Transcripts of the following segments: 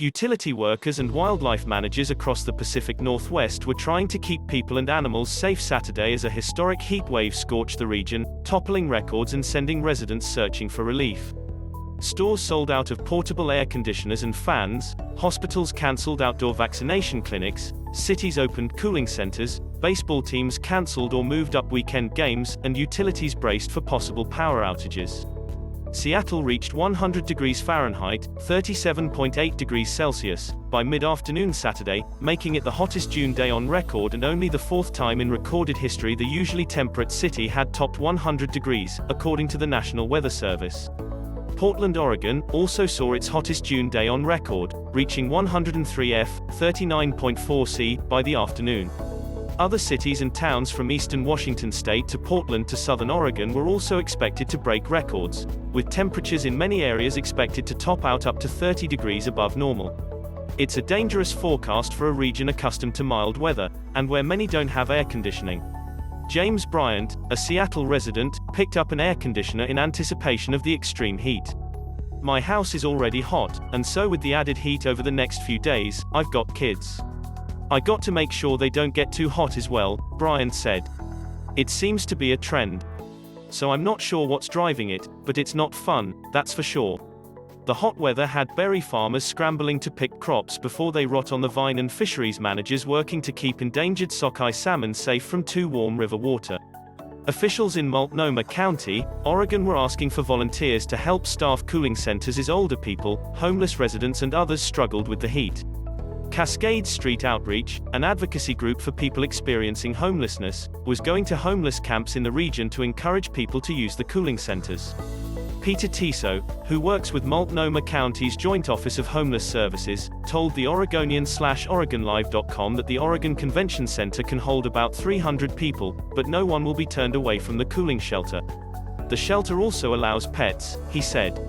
Utility workers and wildlife managers across the Pacific Northwest were trying to keep people and animals safe Saturday as a historic heat wave scorched the region, toppling records and sending residents searching for relief. Stores sold out of portable air conditioners and fans, hospitals cancelled outdoor vaccination clinics, cities opened cooling centers, baseball teams cancelled or moved up weekend games, and utilities braced for possible power outages. Seattle reached 100 degrees Fahrenheit, 37.8 degrees Celsius, by mid-afternoon Saturday, making it the hottest June day on record and only the fourth time in recorded history the usually temperate city had topped 100 degrees, according to the National Weather Service. Portland, Oregon, also saw its hottest June day on record, reaching 103 F, 39.4 C, by the afternoon. Other cities and towns from eastern Washington state to Portland to southern Oregon were also expected to break records, with temperatures in many areas expected to top out up to 30 degrees above normal. It's a dangerous forecast for a region accustomed to mild weather, and where many don't have air conditioning. James Bryant, a Seattle resident, picked up an air conditioner in anticipation of the extreme heat. "My house is already hot, and so with the added heat over the next few days, I've got kids. I got to make sure they don't get too hot as well," Bryant said. "It seems to be a trend. So I'm not sure what's driving it, but it's not fun, that's for sure." The hot weather had berry farmers scrambling to pick crops before they rot on the vine and fisheries managers working to keep endangered sockeye salmon safe from too warm river water. Officials in Multnomah County, Oregon were asking for volunteers to help staff cooling centers as older people, homeless residents and others struggled with the heat. Cascades Street Outreach, an advocacy group for people experiencing homelessness, was going to homeless camps in the region to encourage people to use the cooling centers. Peter Tiso, who works with Multnomah County's Joint Office of Homeless Services, told the Oregonian/OregonLive.com that the Oregon Convention Center can hold about 300 people, but no one will be turned away from the cooling shelter. "The shelter also allows pets," he said.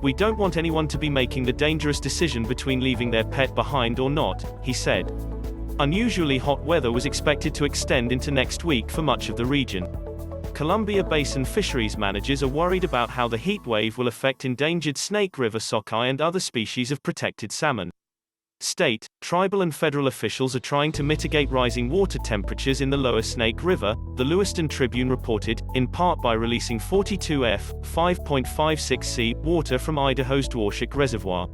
"We don't want anyone to be making the dangerous decision between leaving their pet behind or not," he said. Unusually hot weather was expected to extend into next week for much of the region. Columbia Basin fisheries managers are worried about how the heat wave will affect endangered Snake River sockeye and other species of protected salmon. State, tribal and federal officials are trying to mitigate rising water temperatures in the lower Snake River, the Lewiston Tribune reported, in part by releasing 42 F, 5.56 C, water from Idaho's Dworshak Reservoir.